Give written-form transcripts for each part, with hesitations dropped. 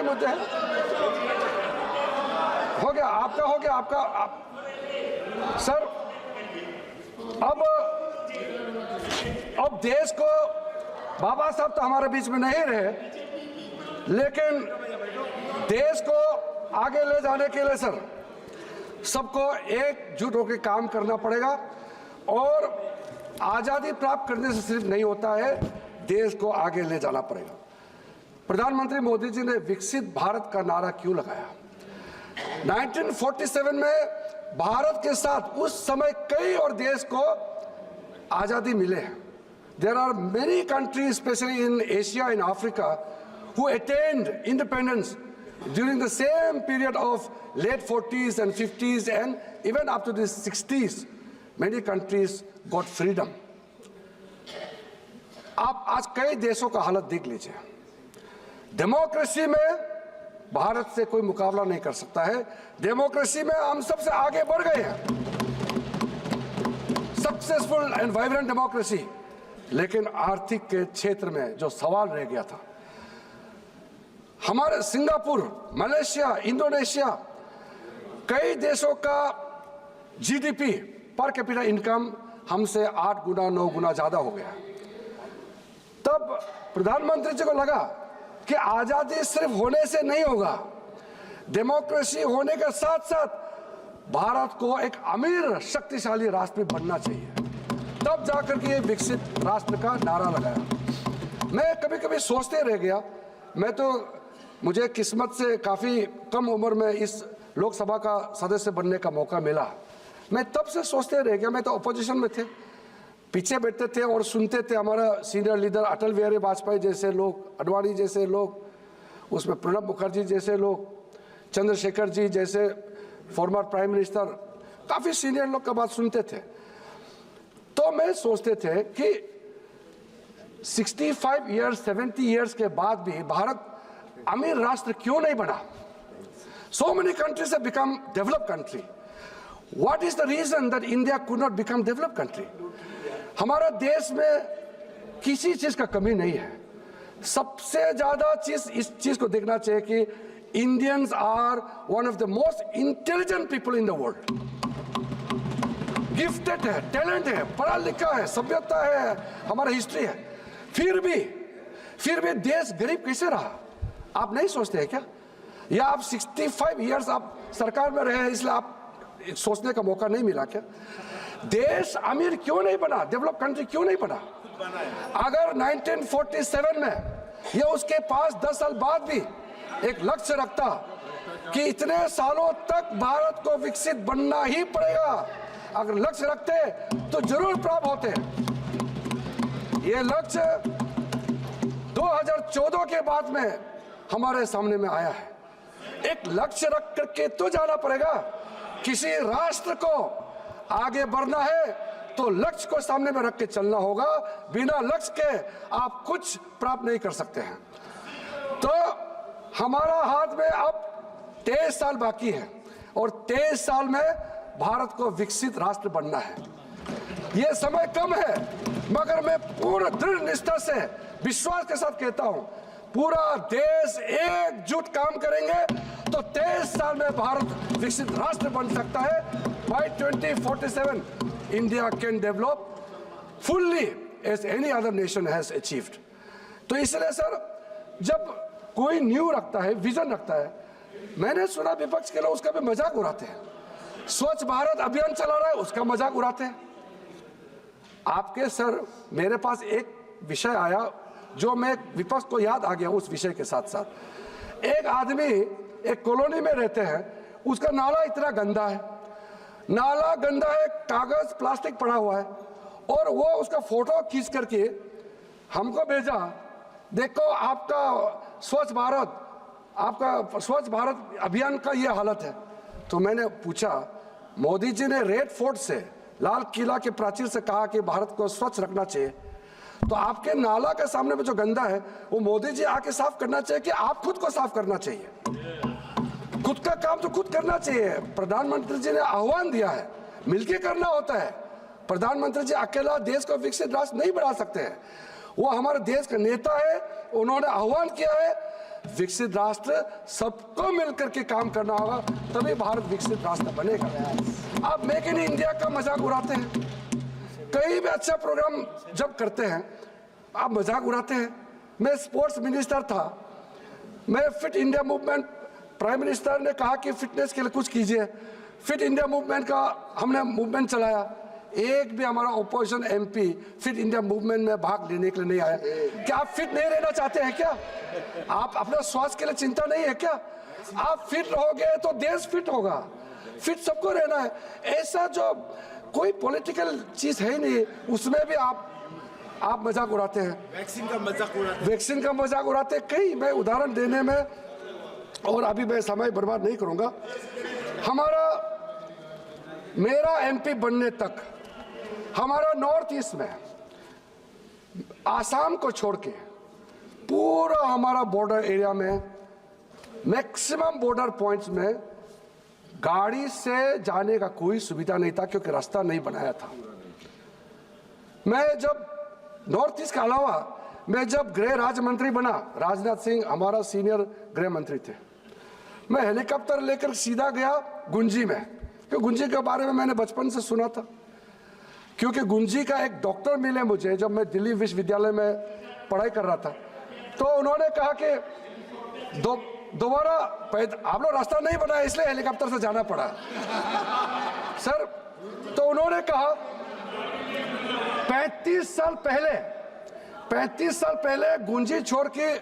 मुद्दे हैं। हो गया आपका सर। अब देश को, बाबा साहब तो हमारे बीच में नहीं रहे, लेकिन देश को आगे ले जाने के लिए सर सबको एकजुट होकर काम करना पड़ेगा। और आज़ादी प्राप्त करने से सिर्फ नहीं होता है, देश को आगे ले जाना पड़ेगा। प्रधानमंत्री मोदी जी ने विकसित भारत का नारा क्यों लगाया? 1947 में भारत के साथ उस समय कई और देश को आज़ादी मिले हैं। There are many countries, especially in Asia and Africa, who attained independence during the same period of late 40s and 50s and even up to the 60s. Many countries got freedom. आप आज कई देशों का हालत देख लीजिए। Democracy में भारत से कोई मुकाबला नहीं कर सकता है। डेमोक्रेसी में हम सबसे आगे बढ़ गए हैं, सक्सेसफुल एंड वाइब्रेंट डेमोक्रेसी। लेकिन आर्थिक के क्षेत्र में जो सवाल रह गया था, हमारे सिंगापुर, मलेशिया, इंडोनेशिया, कई देशों का जीडीपी पर कैपिटा इनकम हमसे 8 गुना 9 गुना ज्यादा हो गया। तब प्रधानमंत्री जी को लगा कि आजादी सिर्फ होने से नहीं होगा, डेमोक्रेसी होने के साथ साथ भारत को एक अमीर शक्तिशाली राष्ट्र बनना चाहिए। तब जाकर के ये विकसित राष्ट्र का नारा लगाया। मैं कभी कभी सोचते रह गया, मुझे किस्मत से काफ़ी कम उम्र में इस लोकसभा का सदस्य बनने का मौका मिला। मैं तब से सोचते रह गया, मैं तो अपोजिशन में थे, पीछे बैठते थे और सुनते थे हमारा सीनियर लीडर अटल बिहारी वाजपेयी जैसे लोग, अडवाणी जैसे लोग, उसमें प्रणब मुखर्जी जैसे लोग, चंद्रशेखर जी जैसे फॉर्मर प्राइम मिनिस्टर, काफ़ी सीनियर लोग का बात सुनते थे। तो मैं सोचते थे कि 65 ईयर्स 70 ईयर्स के बाद भी भारत अमीर राष्ट्र क्यों नहीं बना? So many countries have become developed country. What is the reason that India could not become developed country? हमारा देश में किसी चीज का कमी नहीं है। सबसे ज्यादा चीज इस चीज को देखना चाहिए कि Indians are one of the most intelligent people in the world. Gifted है, टैलेंट है, पढ़ा लिखा है, सभ्यता है, हमारा हिस्ट्री है। फिर भी देश गरीब कैसे रहा? आप नहीं सोचते हैं क्या? या आप 65 ईयर्स आप सरकार में रहे हैं इसलिए आप सोचने का मौका नहीं मिला क्या? देश अमीर क्यों नहीं बना, डेवलप कंट्री क्यों नहीं बना? अगर 1947 में या उसके पास 10 साल बाद भी एक लक्ष्य रखता कि इतने सालों तक भारत को विकसित बनना ही पड़ेगा, अगर लक्ष्य रखते तो जरूर प्राप्त होते। ये लक्ष्य 2014 के बाद में हमारे सामने में आया है। एक लक्ष्य रख करके तो जाना पड़ेगा। किसी राष्ट्र को आगे बढ़ना है तो लक्ष्य को सामने में रख के चलना होगा। बिना लक्ष्य के आप कुछ प्राप्त नहीं कर सकते हैं। तो हमारा हाथ में अब 23 साल बाकी है और 23 साल में भारत को विकसित राष्ट्र बनना है। ये समय कम है, मगर मैं पूर्ण दृढ़ निष्ठा से विश्वास के साथ कहता हूं, पूरा देश एकजुट काम करेंगे तो 23 साल में भारत विकसित राष्ट्र बन सकता है। By 2047 India can develop fully as any other nation has achieved. तो इसलिए सर, जब कोई न्यू रखता है, विजन रखता है, मैंने सुना विपक्ष के लोग उसका भी मजाक उड़ाते हैं। स्वच्छ भारत अभियान चला रहा है, उसका मजाक उड़ाते हैं। आपके सर, मेरे पास एक विषय आया जो मैं विपक्ष को याद आ गया। उस विषय के साथ साथ एक आदमी एक कॉलोनी में रहते हैं, उसका नाला इतना गंदा है, नाला गंदा है, कागज प्लास्टिक पड़ा हुआ है, और वो उसका फोटो खींच करके हमको भेजा, देखो आपका स्वच्छ भारत अभियान का ये हालत है। तो मैंने पूछा, मोदी जी ने रेड फोर्ट से, लाल किला के प्राचीर से कहा कि भारत को स्वच्छ रखना चाहिए, तो आपके नाला के सामने में जो गंदा है वो मोदी जी आके साफ करना चाहिए कि आप खुद को साफ करना चाहिए? खुद का काम तो खुद करना चाहिए। प्रधानमंत्री जी ने आह्वान दिया है, मिलके करना होता है। प्रधानमंत्री जी अकेला देश को विकसित राष्ट्र नहीं बना सकते हैं। वो हमारे देश का नेता है, उन्होंने आह्वान किया है, विकसित राष्ट्र सबको मिलकर के काम करना होगा, तभी भारत विकसित राष्ट्र बनेगा। आप मेक इन इंडिया का मजाक उड़ाते हैं, कहीं भी अच्छा प्रोग्राम जब करते हैं आप मजाक उड़ाते हैं। मैं स्पोर्ट्स मिनिस्टर था, मैं fit India movement, prime minister ने कहा कि फिटनेस के लिए कुछ कीजिए, फिट इंडिया मूवमेंट का हमने मूवमेंट चलाया। एक भी हमारा opposition MP fit India movement में भाग लेने के लिए नहीं आया। क्या आप फिट नहीं रहना चाहते हैं क्या? आप अपना स्वास्थ्य के लिए चिंता नहीं है क्या? आप फिट रहोगे तो देश फिट होगा। फिट सबको रहना है। ऐसा जो कोई पॉलिटिकल चीज है ही नहीं, उसमें भी आप मजाक उड़ाते हैं। वैक्सीन का मजाक उड़ाते कई, मैं उदाहरण देने में, और अभी मैं समय बर्बाद नहीं करूंगा। मेरा एमपी बनने तक हमारा नॉर्थ ईस्ट में आसाम को छोड़ के पूरा हमारा बॉर्डर एरिया में मैक्सिमम बॉर्डर पॉइंट्स में गाड़ी से जाने का कोई सुविधा नहीं था, क्योंकि रास्ता नहीं बनाया था। मैं जब नॉर्थ ईस्ट के अलावा मैं जब गृह राज्य मंत्री बना, राजनाथ सिंह हमारा सीनियर गृह मंत्री थे, मैं हेलीकॉप्टर लेकर सीधा गया गुंजी में, क्योंकि गुंजी के बारे में मैंने बचपन से सुना था। क्योंकि गुंजी का एक डॉक्टर मिले मुझे जब मैं दिल्ली विश्वविद्यालय में पढ़ाई कर रहा था, तो उन्होंने कहा कि दोबारा आप लोग रास्ता नहीं बनाया इसलिए हेलीकॉप्टर से जाना पड़ा सर। तो उन्होंने कहा 35 साल पहले गुंजी छोड़ के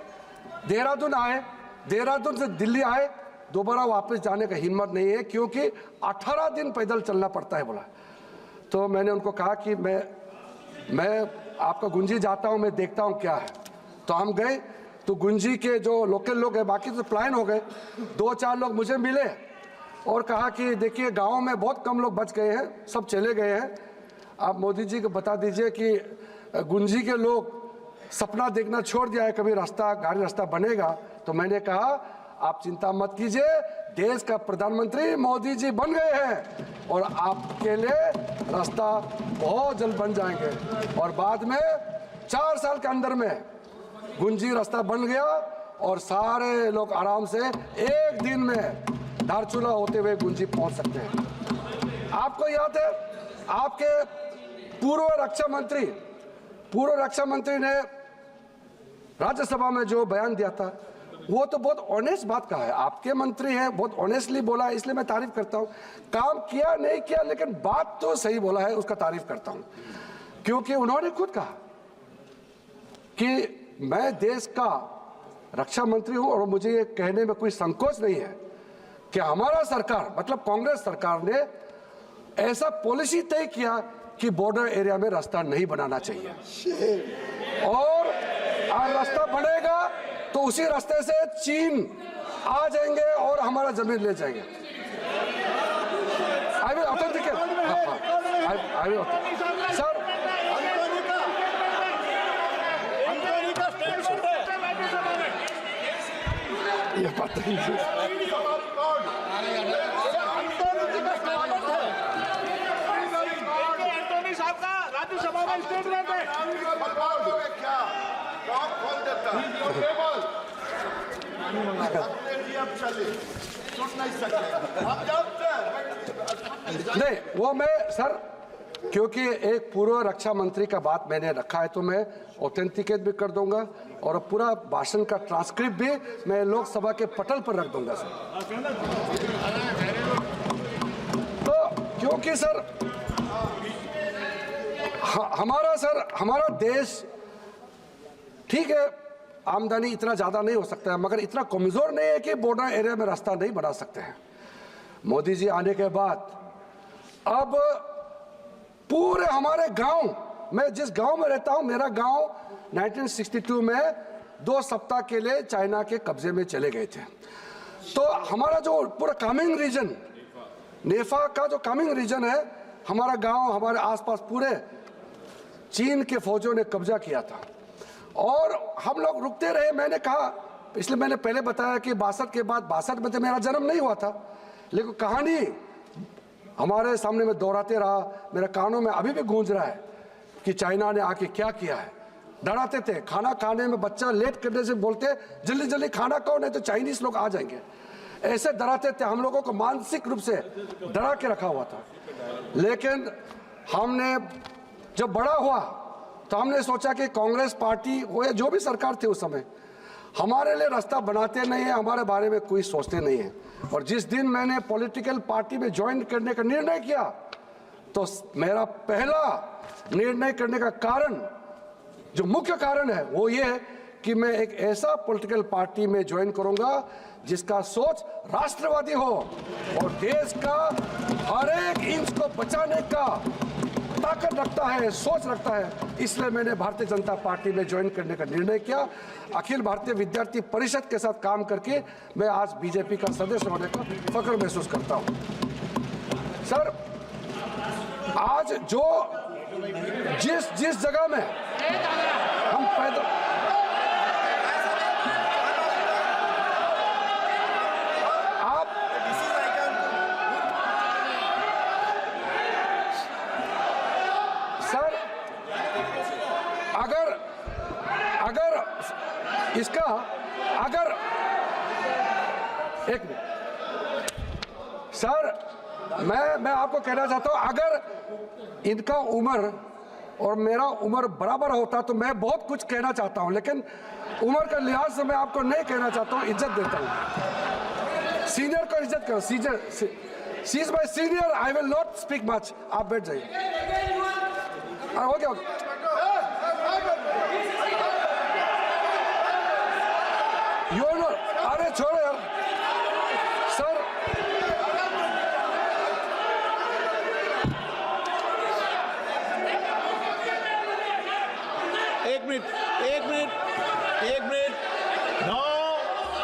देहरादून आए, देहरादून से दिल्ली आए, दोबारा वापस जाने का हिम्मत नहीं है, क्योंकि 18 दिन पैदल चलना पड़ता है बोला। तो मैंने उनको कहा कि मैं आपका गुंजी जाता हूं, मैं देखता हूं क्या है। तो हम गए, तो गुंजी के जो लोकल लोग हैं, बाकी तो प्लान हो गए, 2-4 लोग मुझे मिले और कहा कि देखिए गांव में बहुत कम लोग बच गए हैं, सब चले गए हैं, आप मोदी जी को बता दीजिए कि गुंजी के लोग सपना देखना छोड़ दिया है, कभी गाड़ी रास्ता बनेगा। तो मैंने कहा आप चिंता मत कीजिए, देश का प्रधानमंत्री मोदी जी बन गए हैं और आपके लिए रास्ता बहुत जल्द बन जाएंगे। और बाद में 4 साल के अंदर में गुंजी रास्ता बन गया और सारे लोग आराम से एक दिन में धारचूला होते हुए गुंजी पहुंच सकते हैं। आपको याद है, आपके पूर्व रक्षा मंत्री ने राज्यसभा में जो बयान दिया था, वो तो बहुत ऑनेस्ट बात कहा है। आपके मंत्री हैं, बहुत ऑनेस्टली बोला है, इसलिए मैं तारीफ करता हूं। काम किया नहीं किया, लेकिन बात तो सही बोला है, उसका तारीफ करता हूं। क्योंकि उन्होंने खुद कहा कि मैं देश का रक्षा मंत्री हूं और मुझे ये कहने में कोई संकोच नहीं है कि हमारा सरकार, मतलब कांग्रेस सरकार ने ऐसा पॉलिसी तय किया कि बॉर्डर एरिया में रास्ता नहीं बनाना चाहिए, और रास्ता बनेगा तो उसी रास्ते से चीन आ जाएंगे और हमारा जमीन ले जाएंगे। I will authenticate sir. ये बात नहीं राज्यसभा में स्टेटमेंट है, नहीं वो मैं सर, क्योंकि एक पूर्व रक्षा मंत्री का बात मैंने रखा है तो मैं ऑथेंटिकेट भी कर दूंगा और पूरा भाषण का ट्रांसक्रिप्ट भी मैं लोकसभा के पटल पर रख दूंगा सर। तो क्योंकि सर हमारा देश ठीक है, आमदनी इतना ज्यादा नहीं हो सकता है, मगर इतना कमजोर नहीं है कि बॉर्डर एरिया में रास्ता नहीं बना सकते हैं। मोदी जी आने के बाद अब पूरे हमारे गांव, मैं जिस गांव में रहता हूं, मेरा गांव 1962 में 2 सप्ताह के लिए चाइना के कब्जे में चले गए थे। तो हमारा जो पूरा कामिंग रीजन, नेफा का जो कामिंग रीजन है, हमारा गांव, हमारे आसपास पूरे चीन के फौजों ने कब्जा किया था और हम लोग रुकते रहे। मैंने कहा, इसलिए मैंने पहले बताया कि 62 के बाद, 62 में तो मेरा जन्म नहीं हुआ था, लेकिन कहानी हमारे सामने में दोहराते रहा, मेरे कानों में अभी भी गूंज रहा है कि चाइना ने आके क्या किया है। डराते थे। खाना खाने में बच्चा लेट करने से बोलते जल्दी जल्दी खाना खाओ नहीं तो चाइनीज लोग आ जाएंगे, ऐसे डराते थे। हम लोगों को मानसिक रूप से डरा के रखा हुआ था। लेकिन हमने जब बड़ा हुआ तो हमने सोचा कि कांग्रेस पार्टी हो या जो भी सरकार थी उस समय हमारे लिए रास्ता बनाते नहीं है, हमारे बारे में कोई सोचते नहीं है। और जिस दिन मैंने पॉलिटिकल पार्टी में ज्वाइन करने का निर्णय किया तो मेरा पहला निर्णय करने का कारण, जो मुख्य कारण है, वो ये है कि मैं एक ऐसा पॉलिटिकल पार्टी में ज्वाइन करूंगा जिसका सोच राष्ट्रवादी हो और देश का हर एक इंच को बचाने का ताकत रखता है, सोच रखता है। इसलिए मैंने भारतीय जनता पार्टी में ज्वाइन करने का निर्णय किया। अखिल भारतीय विद्यार्थी परिषद के साथ काम करके मैं आज बीजेपी का सदस्य होने का फख्र महसूस करता हूं। सर, आज जो जिस जगह में हम पैदा अगर एक मिनट सर, मैं आपको कहना चाहता हूं, अगर इनका उम्र और मेरा उम्र बराबर होता तो मैं बहुत कुछ कहना चाहता हूं, लेकिन उम्र के लिहाज से मैं आपको नहीं कहना चाहता हूं, इज्जत देता हूं। सीनियर को इज्जत करो। She is my senior, I will not speak much. आप बैठ जाइए। हो गया। अरे छोड़ो यार सर, एक मिनट नो,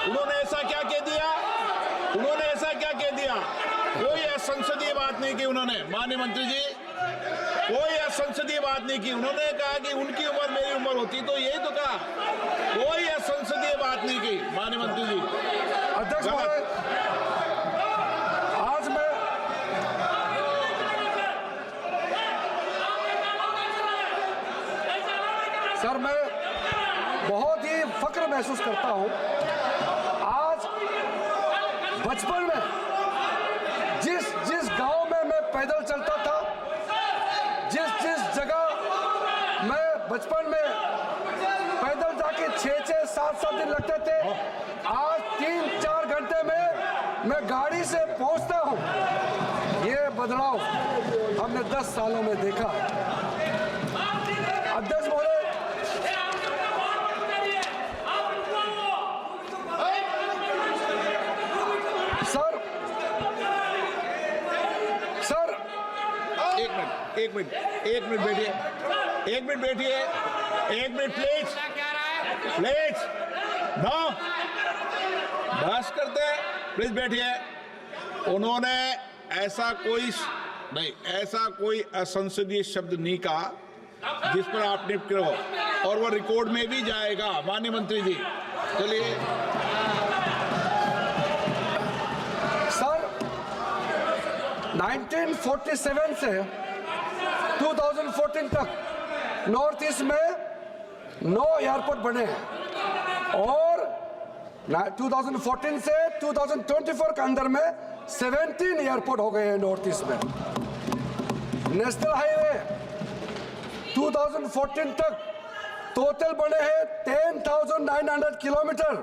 उन्होंने ऐसा क्या कह दिया? कोई असंसदीय बात नहीं की उन्होंने, माननीय मंत्री जी, कोई असंसदीय बात नहीं की। उन्होंने कहा कि उनकी उम्र मेरी उम्र होती तो यही तो कहा, कोई असंसदीय बात नहीं की माननीय मंत्री जी। अध्यक्ष महोदय, आज मैं सर, मैं बहुत ही फख्र महसूस करता हूं। आज बचपन में जिस गांव में मैं पैदल चलता था, जिस जगह मैं बचपन में पैदल जाके 6-7 दिन लगते थे, आज 3-4 घंटे में मैं गाड़ी से पहुंचता हूं। ये बदलाव हमने 10 सालों में देखा। अध्यक्ष महोदय, सर एक मिनट प्लीज नो, बस करते हैं, प्लीज बैठिए। उन्होंने ऐसा कोई असंसदीय शब्द नहीं कहा जिस पर आप टिप्पणी करो, और वो रिकॉर्ड में भी जाएगा माननीय मंत्री जी। चलिए सर, 1947 से 2014 तक नॉर्थ ईस्ट में 9 एयरपोर्ट बने हैं और 2014 से 2024 के अंदर में 17 एयरपोर्ट हो गए हैं नॉर्थ ईस्ट में। नेशनल हाईवे 2014 तक टोटल बने हैं 10,900 किलोमीटर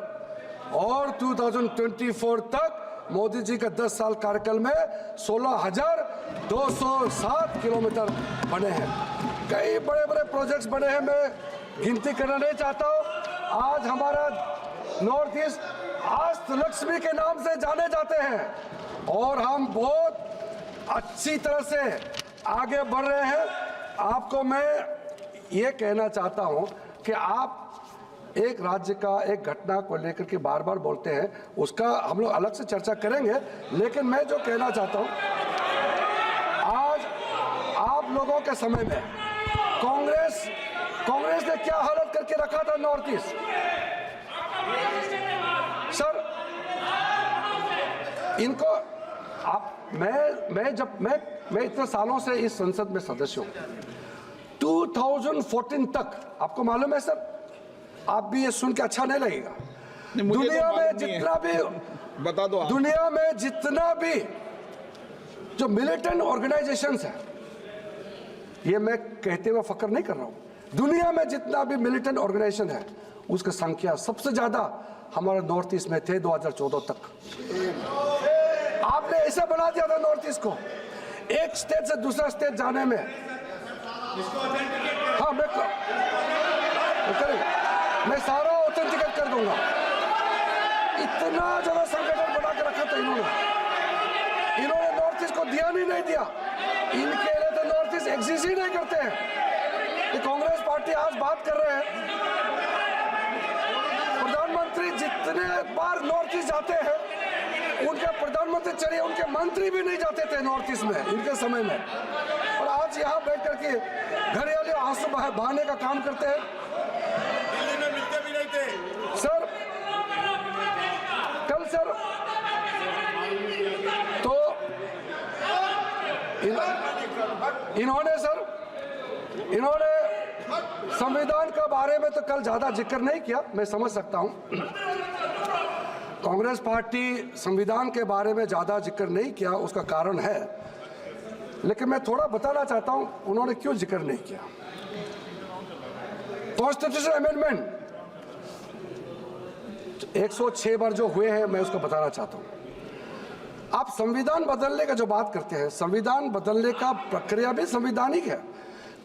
और 2024 तक मोदी जी का 10 साल कार्यकाल में 16,207 किलोमीटर बने हैं। कई बड़े बड़े प्रोजेक्ट्स बने हैं, मैं गिनती करना नहीं चाहता हूं। आज हमारा नॉर्थ ईस्ट अष्ट लक्ष्मी के नाम से जाने जाते हैं और हम बहुत अच्छी तरह से आगे बढ़ रहे हैं। आपको मैं ये कहना चाहता हूं कि आप एक राज्य का एक घटना को लेकर के बार बार बोलते हैं, उसका हम लोग अलग से चर्चा करेंगे, लेकिन मैं जो कहना चाहता हूं, आज आप लोगों के समय में कांग्रेस ने क्या हालत करके रखा था नॉर्थ ईस्ट। सर, इनको आप मैं इतने सालों से इस संसद में सदस्य हूं। 2014 तक, आपको मालूम है सर, आप भी ये सुन के अच्छा नहीं लगेगा, मुझे दुनिया तो में मालूम नहीं जितना भी, बता दो आप। दुनिया में जितना भी जो मिलिटेंट ऑर्गेनाइजेशंस है, ये मैं कहते हुए फक्र नहीं कर रहा हूं, दुनिया में जितना भी मिलिटेंट ऑर्गेनाइजेशन है उसकी संख्या सबसे ज्यादा हमारे नॉर्थ ईस्ट में थे 2014 तक। आपने ऐसा बना दिया था नॉर्थ ईस्ट को, एक स्टेट से दूसरा स्टेट जाने में। हाँ, मैं सारा ऑथेंटिकेट कर दूंगा। इतना ज्यादा संगठन बना के रखा था इन्होंने नॉर्थ ईस्ट को ध्यान ही नहीं दिया। इनके लिए तो नॉर्थ ईस्ट एग्जिस्ट ही नहीं करते हैं। ये कांग्रेस पार्टी आज बात कर रहे हैं, प्रधानमंत्री जितने बार नॉर्थ ईस्ट जाते हैं, उनके प्रधानमंत्री चलिए उनके मंत्री भी नहीं जाते थे नॉर्थ ईस्ट में इनके समय में, और आज यहाँ बैठ करके घरेलू आंसू बहाने का काम करते हैं। दिल्ली में मिलते भी नहीं थे सर, कल सर तो इन्होंने संविधान के बारे में तो कल ज्यादा जिक्र नहीं किया, मैं समझ सकता हूं। कांग्रेस पार्टी संविधान के बारे में ज्यादा जिक्र नहीं किया, उसका कारण है, लेकिन मैं थोड़ा बताना चाहता हूं उन्होंने क्यों जिक्र नहीं किया। कॉन्स्टिट्यूशन अमेंडमेंट 106 बार जो हुए हैं, मैं उसको बताना चाहता हूं। आप संविधान बदलने का जो बात करते हैं, संविधान बदलने का प्रक्रिया भी संवैधानिक है।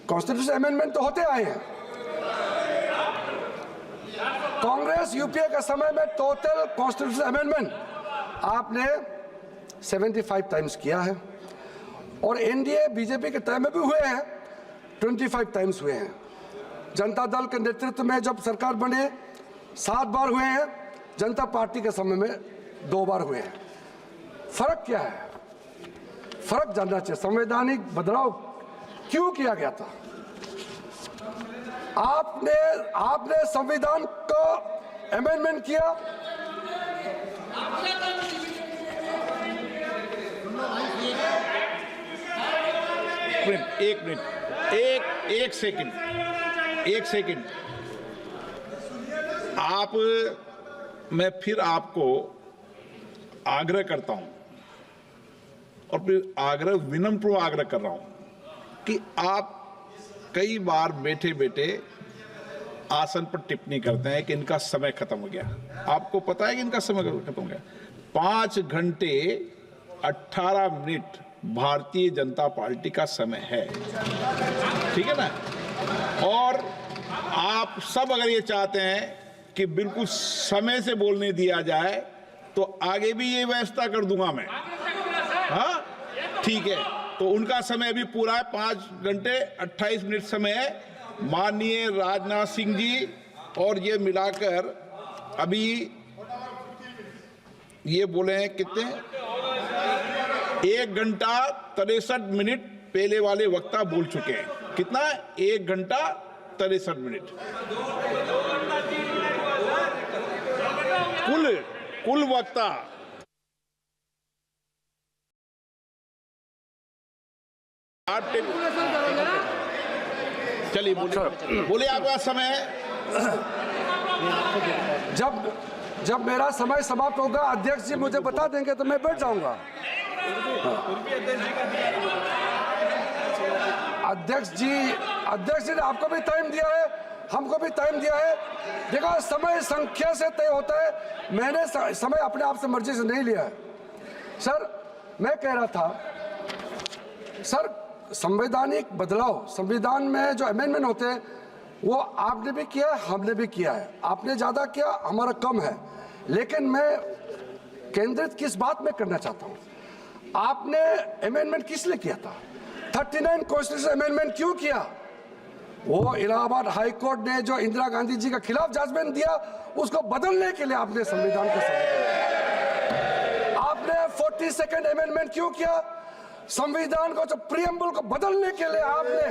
कॉन्स्टिट्यूशन अमेंडमेंट तो होते आए हैं। कांग्रेस यूपीए के समय में टोटल कॉन्स्टिट्यूशन अमेंडमेंट आपने 75 टाइम्स किया है, और एनडीए बीजेपी के टाइम में भी हुए हैं, 25 टाइम्स हुए हैं। जनता दल के नेतृत्व में जब सरकार बने 7 बार हुए हैं, जनता पार्टी के समय में 2 बार हुए हैं। फर्क क्या है? फर्क जानना चाहिए। संवैधानिक बदलाव क्यों किया गया था? आपने संविधान को अमेंडमेंट किया, एक मिनट, एक सेकंड आप, मैं फिर आपको आग्रह करता हूं, और फिर विनम्र आग्रह कर रहा हूं कि आप कई बार बैठे बैठे आसन पर टिप्पणी करते हैं कि इनका समय खत्म हो गया। आपको पता है कि इनका समय खत्म हो गया? 5 घंटे 18 मिनट भारतीय जनता पार्टी का समय है, ठीक है ना? और आप सब अगर ये चाहते हैं कि बिल्कुल समय से बोलने दिया जाए, तो आगे भी ये व्यवस्था कर दूंगा मैं। हाँ, ठीक है। तो उनका समय अभी पूरा है, 5 घंटे 28 मिनट समय है। माननीय राजनाथ सिंह जी और ये मिलाकर अभी ये बोले हैं कितने, 1 घंटा 63 मिनट पहले वाले वक्ता बोल चुके हैं। कितना? 1 घंटा 63 मिनट। कुल वक्ता चलिए बोलिए आपका समय है। जब मेरा समय समाप्त होगा, अध्यक्ष जी मुझे बता देंगे तो मैं बैठ जाऊंगा। अध्यक्ष जी ने आपको भी टाइम दिया है, हमको भी टाइम दिया है। देखो, समय संख्या से तय होता है, मैंने समय अपने आप से मर्जी से नहीं लिया है। सर, मैं कह रहा था, सर, संवैधानिक बदलाव, संविधान में जो अमेंडमेंट होते हैं, वो आपने भी किया है, हमने भी किया है। आपने ज्यादा किया, हमारा कम है, लेकिन मैं केंद्रित किस बात में करना चाहता हूं। आपने अमेंडमेंट किस लिए किया था? 39 कॉन्स्टिट्यूशन अमेंडमेंट क्यों किया? वो इलाहाबाद हाई कोर्ट ने जो इंदिरा गांधी जी के खिलाफ जजमेंट दिया, उसको बदलने के लिए आपने संविधान को आपने 42nd अमेंडमेंट क्यों किया? संविधान को, जो प्रियम्बल को बदलने के लिए आपने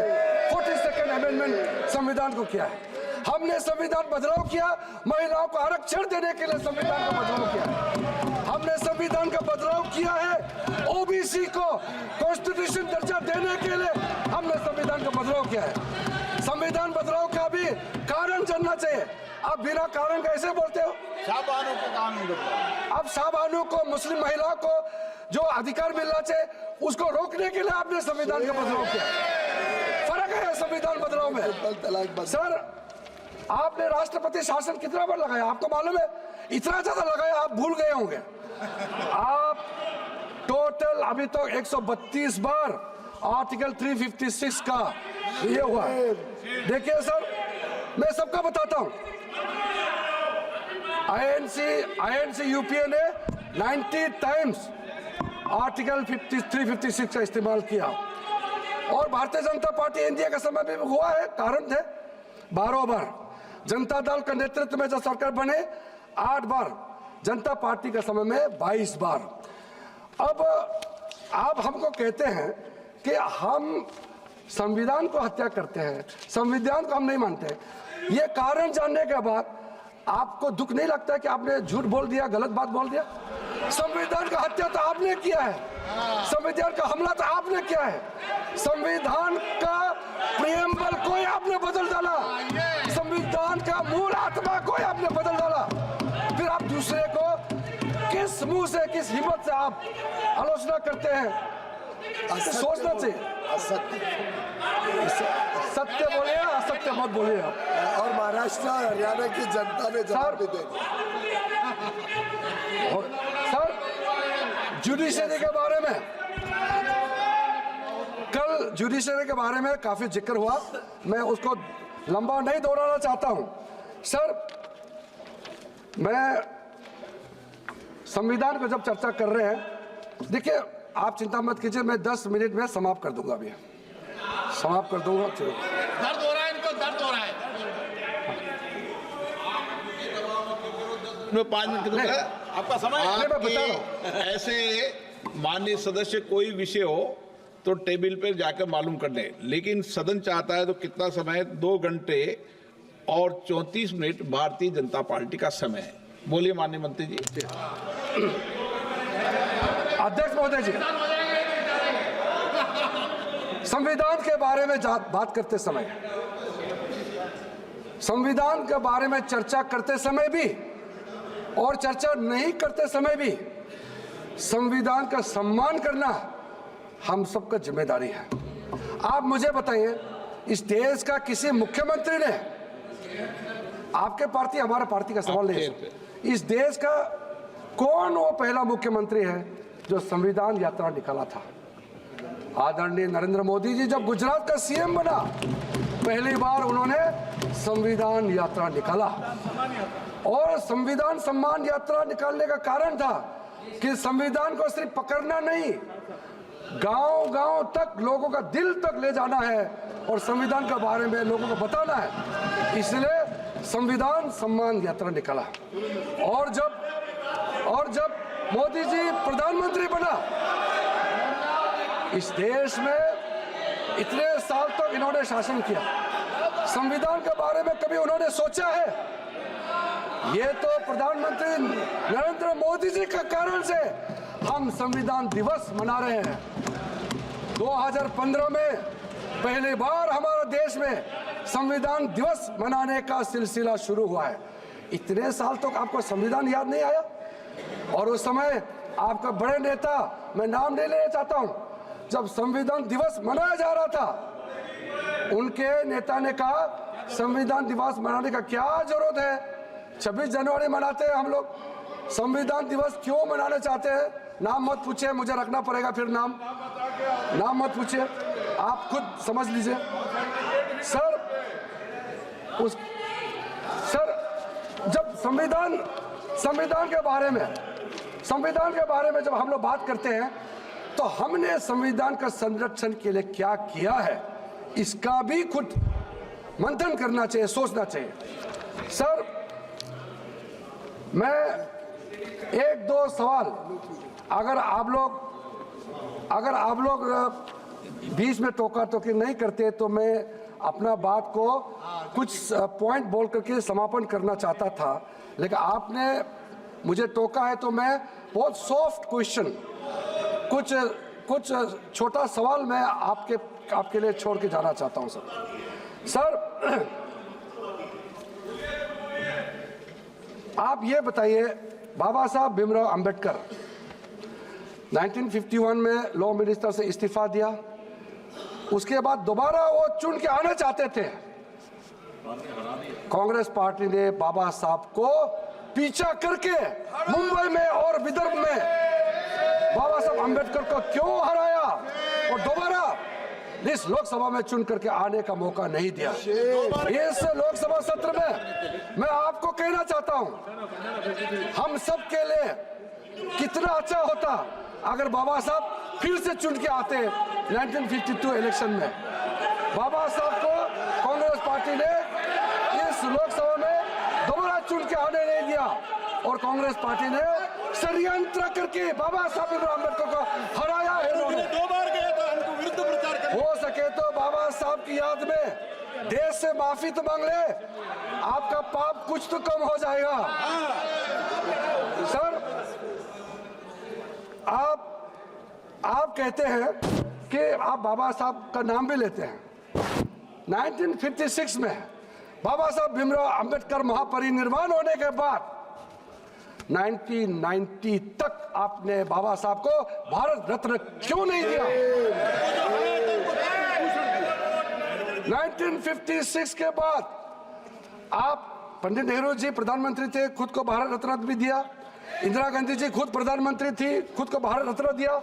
42nd अमेंडमेंट संविधान को किया है। हमने संविधान बदलाव किया, महिलाओं को आरक्षण देने के लिए संविधान का बदलाव किया। हमने संविधान का बदलाव किया है, ओबीसी को कॉन्स्टिट्यूशन दर्जा देने के लिए हमने संविधान का बदलाव किया है। संविधान बदलाव का भी कारण जानना चाहिए। आप बिना कारण कैसे बोलते हो? शाहबानों को कानून बदलाव। अब शाहबानों को, मुस्लिम महिलाओं को जो अधिकार मिलना चाहिए उसको रोकने के लिए आपने संविधान का बदलाव किया। फर्क है संविधान बदलाव में। सर, आपने राष्ट्रपति शासन कितना बार लगाया आपको मालूम है? इतना ज्यादा लगाया आप भूल गए होंगे। आप टोटल अभी तो 132 बार आर्टिकल 356 का ये हुआ। देखिए सर, मैं सबका बताता हूं। आईएनसी यूपीए ने 90 टाइम्स आर्टिकल 356 का इस्तेमाल किया और भारतीय जनता पार्टी एनडीए के समय में हुआ है, कारण थे 12 बार। जनता दल के नेतृत्व में जब सरकार बने 8 बार, जनता पार्टी के समय में 22 बार। अब आप हमको कहते हैं कि हम संविधान को हत्या करते हैं, संविधान को हम नहीं मानते। ये कारण जानने के बाद आपको दुख नहीं लगता कि आपने झूठ बोल दिया, गलत बात बोल दिया? संविधान का हत्या तो आपने किया है, संविधान का हमला तो आपने किया है, संविधान का प्रियम्बल को आपने बदल डाला, संविधान का मूल आत्मा को आपने बदल डाला। फिर आप दूसरे को किस मुंह से, किस हिम्मत से आप आलोचना करते हैं? सोचना चाहिए। सत्य बोलिए, असत्य मत बोलिए आप। और महाराष्ट्र और हरियाणा की जनता ने जवाब भी दे सर, जुडिशरी के बारे में कल जुडिशरी के बारे में काफी जिक्र हुआ, मैं उसको लंबा नहीं दोहराना चाहता हूं। सर, मैं संविधान को जब चर्चा कर रहे हैं, देखिए आप चिंता मत कीजिए, मैं 10 मिनट में समाप्त कर दूंगा, अभी समाप्त कर दूंगा। दर्द हो रहा है इनको, दर्द हो रहा है। 5 मिनट दूंगा आपका समय। मैं बता रहा आपके ऐसे माननीय सदस्य कोई विषय हो तो टेबल पे जाकर मालूम कर ले, लेकिन सदन चाहता है तो कितना समय? 2 घंटे और 34 मिनट भारतीय जनता पार्टी का समय है। बोलिए माननीय मंत्री जी। अध्यक्ष महोदय जी, संविधान के बारे में बात करते समय, संविधान के बारे में चर्चा करते समय भी और चर्चा नहीं करते समय भी संविधान का सम्मान करना हम सबका जिम्मेदारी है। आप मुझे बताइए, इस देश का किसी मुख्यमंत्री ने, आपके पार्टी हमारा पार्टी का सवाल नहीं है, इस देश का कौन वो पहला मुख्यमंत्री है जो संविधान यात्रा निकाला था? आदरणीय नरेंद्र मोदी जी जब गुजरात का सीएम बना, पहली बार उन्होंने संविधान यात्रा निकाला और संविधान सम्मान यात्रा निकालने का कारण था कि संविधान को सिर्फ पकड़ना नहीं, गांव-गांव तक, लोगों का दिल तक ले जाना है और संविधान के बारे में लोगों को बताना है। इसलिए संविधान सम्मान यात्रा निकाला। और जब मोदी जी प्रधानमंत्री बना, इस देश में इतने साल तक इन्होंने शासन किया, संविधान के बारे में कभी उन्होंने सोचा है? ये तो प्रधानमंत्री नरेंद्र मोदी जी के कारण से हम संविधान दिवस मना रहे हैं। 2015 में पहली बार हमारे देश में संविधान दिवस मनाने का सिलसिला शुरू हुआ है। इतने साल तक आपको संविधान याद नहीं आया? और उस समय आपका बड़े नेता, मैं नाम नहीं लेना चाहता हूं, जब संविधान दिवस मनाया जा रहा था, उनके नेता ने कहा संविधान दिवस मनाने का क्या जरूरत है? 26 जनवरी मनाते हैं हम लोग, संविधान दिवस क्यों मनाना चाहते हैं? नाम मत पूछिए, मुझे रखना पड़ेगा फिर नाम मत पूछिए, आप खुद समझ लीजिए। सर, जब संविधान के बारे में जब हम लोग बात करते हैं तो हमने संविधान का संरक्षण के लिए क्या किया है, इसका भी खुद मंथन करना चाहिए, सोचना चाहिए। सर, मैं 1-2 सवाल, अगर आप लोग बीच में टोका टोकी नहीं करते तो मैं अपना बात को कुछ पॉइंट बोल करके समापन करना चाहता था, लेकिन आपने मुझे टोका है तो मैं बहुत सॉफ्ट क्वेश्चन, कुछ छोटा सवाल मैं आपके लिए छोड़ के जाना चाहता हूं। सर, आप ये बताइए, बाबा साहब भीमराव अंबेडकर 1951 में लॉ मिनिस्टर से इस्तीफा दिया, उसके बाद दोबारा वो चुन के आना चाहते थे। कांग्रेस पार्टी ने बाबा साहब को पीछा करके मुंबई में और विदर्भ में बाबा साहब अंबेडकर को क्यों हराया और दोबारा इस लोकसभा में चुन करके आने का मौका नहीं दिया। इस लोकसभा सत्र में मैं आपको कहना चाहता हूं, हम सब के लिए कितना अच्छा होता अगर बाबा साहब फिर से चुन के आते 1952 इलेक्शन में। बाबा साहब को कांग्रेस पार्टी ने इस लोकसभा में दोबारा चुन के आने नहीं दिया और कांग्रेस पार्टी ने षड्यंत्र करके बाबा साहब भीमराव अम्बेडकर को हराया है। 2 बार गए तो हमको विरुद्ध प्रचार कर। हो सके तो बाबा साहब की याद में देश से माफी तो मांग ले, आपका पाप कुछ तो कम हो जाएगा। सर, आप कहते हैं कि आप बाबा साहब का नाम भी लेते हैं। 1956 में बाबा साहब भीमराव अंबेडकर महापरिनिर्वाण होने के बाद 1990 तक आपने बाबा साहब को भारत रत्न क्यों नहीं दिया? 1956 के बाद आप, पंडित नेहरू जी प्रधानमंत्री थे, खुद को भारत रत्न भी दिया। इंदिरा गांधी जी खुद प्रधानमंत्री थी, खुद को भारत रत्न दिया।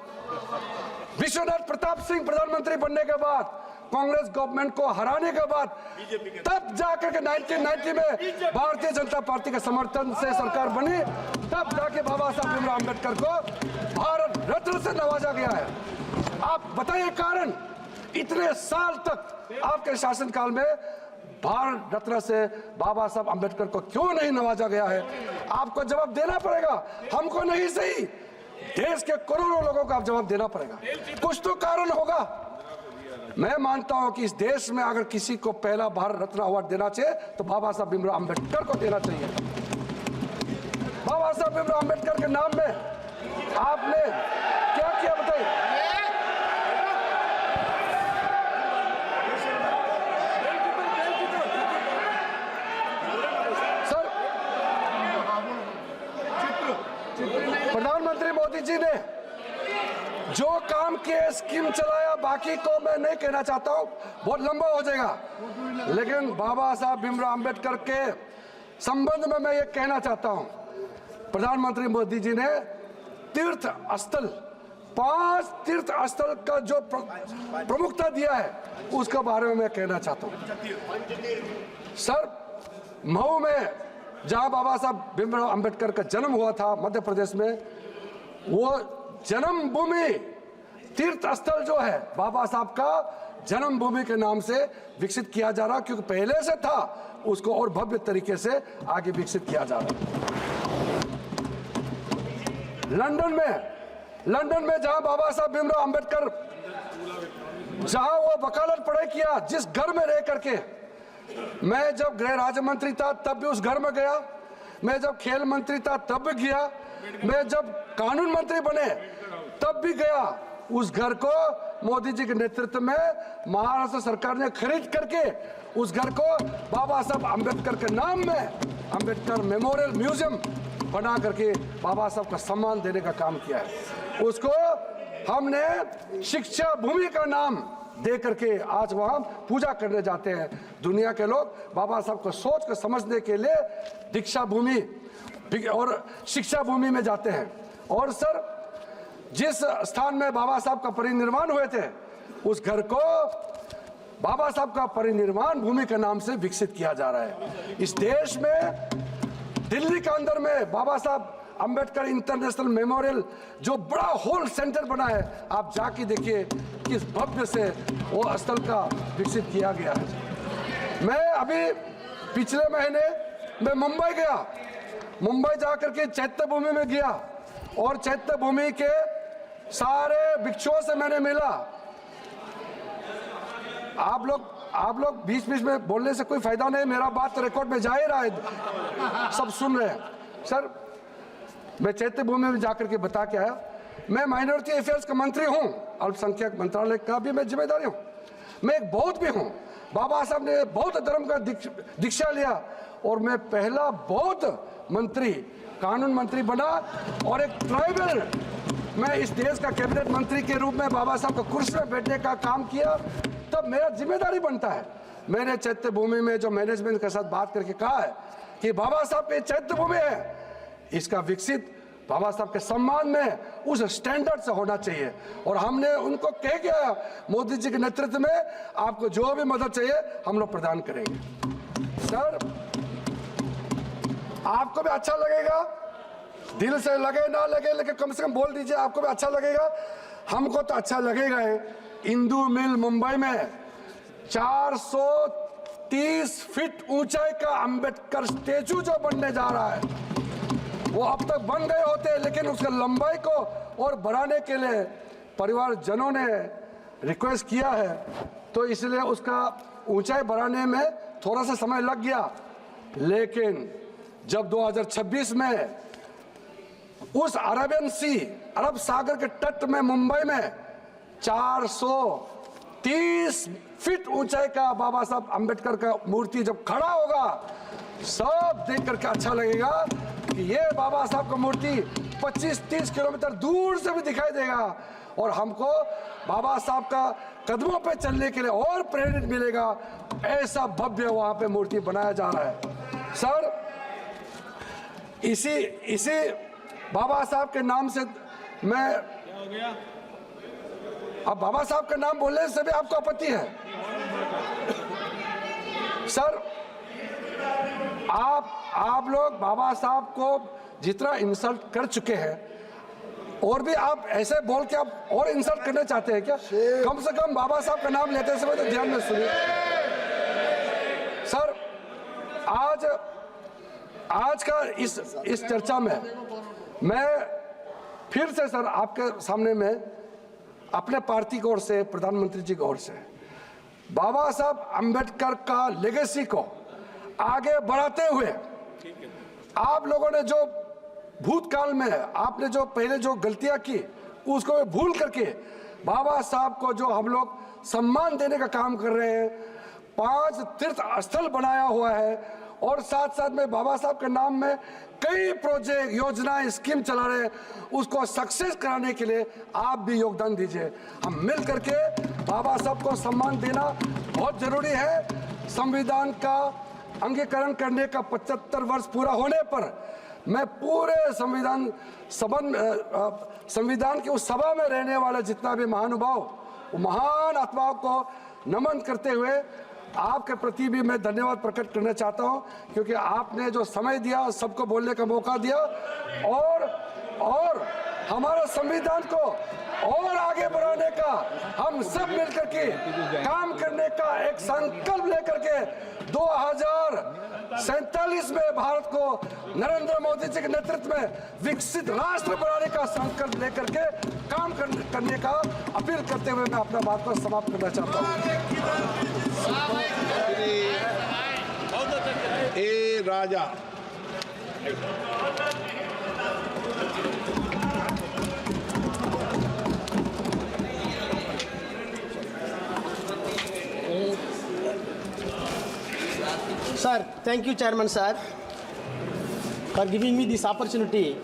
विश्वनाथ प्रताप सिंह प्रधानमंत्री बनने के बाद, कांग्रेस गवर्नमेंट को हराने के बाद, तब जाकर के 1990 में भारतीय जनता पार्टी के समर्थन से सरकार बनी, तब जाके बाबा साहब भीमराव अंबेडकर को भारत रत्न से नवाजा गया है। आप बताइए कारण, इतने साल तक आपके शासनकाल में भारत रत्न से बाबा साहब अंबेडकर को क्यों नहीं नवाजा गया है? आपको जवाब देना पड़ेगा, हमको नहीं सही, देश के करोड़ों लोगों को आप जवाब देना पड़ेगा। कुछ तो कारण होगा। मैं मानता हूं कि इस देश में अगर किसी को पहला भारत रत्न अवार्ड देना चाहिए तो बाबा साहब भीमराव अंबेडकर को देना चाहिए। बाबा साहब भीमराव अंबेडकर के नाम में आपने क्या किया बताइए? सर, प्रधानमंत्री मोदी जी ने जो काम किए, स्कीम चलाया, बाकी को मैं नहीं कहना चाहता हूं, बहुत लंबा हो जाएगा। लेकिन बाबा साहब भीमराव अंबेडकर के संबंध में मैं ये कहना चाहता हूं, प्रधानमंत्री मोदी जी ने तीर्थ स्थल, 5 तीर्थ स्थल का जो प्रमुखता दिया है, उसके बारे में मैं कहना चाहता हूं। सर, मऊ में जहां बाबा साहब भीमराव अंबेडकर का जन्म हुआ था, मध्य प्रदेश में, वो जन्मभूमि तीर्थ स्थल जो है बाबा साहब का जन्मभूमि के नाम से विकसित किया जा रहा, क्योंकि पहले से था, उसको और भव्य तरीके से आगे विकसित किया जा रहा। लंदन में जहां बाबा साहब भीमराव अंबेडकर, जहां वो वकालत पढ़ाई किया, जिस घर में रह करके, मैं जब गृह राज्य मंत्री था तब भी उस घर में गया, मैं जब खेल मंत्री था तब भी गया, मैं जब कानून मंत्री बने तब भी गया। उस घर को मोदी जी के नेतृत्व में महाराष्ट्र सरकार ने खरीद करके उस घर को बाबा साहब अंबेडकर के नाम में अंबेडकर मेमोरियल म्यूजियम बना करके बाबा साहब का सम्मान देने का काम किया है। उसको हमने शिक्षा भूमि का नाम दे करके आज वहां पूजा करने जाते हैं। दुनिया के लोग बाबा साहब को सोच कर समझने के लिए दीक्षा भूमि और शिक्षा भूमि में जाते हैं। और सर, जिस स्थान में बाबा साहब का परिनिर्वाण हुए थे, उस घर को बाबा साहब का परिनिर्वाण भूमि के नाम से विकसित किया जा रहा है। इस देश में दिल्ली के अंदर में बाबा साहब अंबेडकर इंटरनेशनल मेमोरियल जो बड़ा हॉल सेंटर बना है, आप जाके देखिए किस भव्य से वो स्थल का विकसित किया गया है। मैं अभी पिछले महीने मैं मुंबई गया, मुंबई जाकर के चैत्य भूमि में गया और चैत्य भूमि के सारे भिक्षुओं से मैंने मिला। आप लोग बीच बीच में बोलने से कोई फायदा नहीं, मेरा बात रिकॉर्ड में जा ही रहा है, सब सुन रहे हैं। सर, मैं चैत्य भूमि में जाकर के बता के आया, मैं माइनॉरिटी अफेयर्स का मंत्री हूं, अल्पसंख्यक मंत्रालय का भी मैं जिम्मेदारी हूं, मैं एक बौद्ध भी हूं। बाबा साहब ने बौद्ध धर्म का दीक्षा लिया और मैं पहला बौद्ध मंत्री, कानून मंत्री बना और एक ट्राइबल, मैं इस देश का कैबिनेट मंत्री के रूप में बाबा साहब का कुर्सी में बैठने का काम किया, तब मेरा जिम्मेदारी बनता है। मैंने चैत्य भूमि में जो मैनेजमेंट के साथ बात करके कहा है कि बाबा साहब के चैत्य भूमि है, इसका विकसित बाबा साहब के सम्मान में उस स्टैंडर्ड से होना चाहिए। और हमने उनको कह गया मोदी जी के नेतृत्व में आपको जो भी मदद चाहिए हम लोग प्रदान करेंगे। सर, आपको भी अच्छा लगेगा, दिल से लगे ना लगे, लेकिन कम से कम बोल दीजिए, आपको भी अच्छा लगेगा। हमको तो अच्छा लगेगा है। इंदू मिल मुंबई में 430 फीट ऊंचाई का अंबेडकर स्टेचू जो बनने जा रहा है, वो अब तक बन गए होते, लेकिन उसका लंबाई को और बढ़ाने के लिए परिवारजनों ने रिक्वेस्ट किया है, तो इसलिए उसका ऊंचाई बढ़ाने में थोड़ा सा समय लग गया। लेकिन जब 2026 में उस अरबियन सी, अरब सागर के तट में मुंबई में 430 फीट ऊंचाई का बाबा साहब अंबेडकर का मूर्ति जब खड़ा होगा, सब देख करके अच्छा लगेगा कि ये बाबा साहब का मूर्ति 25-30 किलोमीटर दूर से भी दिखाई देगा और हमको बाबा साहब का कदमों पे चलने के लिए और प्रेरित मिलेगा। ऐसा भव्य वहां पे मूर्ति बनाया जा रहा है। सर, इसी बाबा साहब के नाम से मैं, अब बाबा साहब का नाम बोलने से भी आपको आपत्ति है? सर, आप लोग बाबा साहब को जितना इंसल्ट कर चुके हैं, और भी आप ऐसे बोल के आप और इंसल्ट करना चाहते हैं क्या? कम से कम बाबा साहब का नाम लेते समय तो ध्यान में सुनिए। सर, आज का इस चर्चा में मैं फिर से सर आपके सामने में अपने पार्टी की ओर से, प्रधानमंत्री जी की ओर से बाबा साहब अंबेडकर का लेगेसी को आगे बढ़ाते हुए, आप लोगों ने जो भूतकाल में आपने जो पहले जो गलतियां की उसको भूल करके बाबा साहब को जो हम लोग सम्मान देने का काम कर रहे हैं, 5 तीर्थ स्थल बनाया हुआ है और साथ साथ में बाबा साहब के नाम में कई प्रोजेक्ट, योजनाएं, स्कीम चला रहे हैं, उसको सक्सेस कराने के लिए आप भी योगदान दीजिए। हम मिल करके बाबा साहब को सम्मान देना बहुत जरूरी है। संविधान का अंगीकरण करने का 75 वर्ष पूरा होने पर मैं पूरे संविधान की उस सभा में रहने वाले जितना भी महानुभाव, वो महान आत्माओं को नमन करते हुए आपके प्रति भी मैं धन्यवाद प्रकट करना चाहता हूं, क्योंकि आपने जो समय दिया, सबको बोलने का मौका दिया और हमारा संविधान को और आगे बढ़ाने का हम सब मिलकर के काम करने का एक संकल्प लेकर के 2047 में भारत को नरेंद्र मोदी जी के नेतृत्व में विकसित राष्ट्र बनाने का संकल्प लेकर के काम करने का अपील करते हुए मैं अपना बात को समाप्त करना चाहता हूँ। ए राजा Sir, thank you, Chairman sir, for giving me this opportunity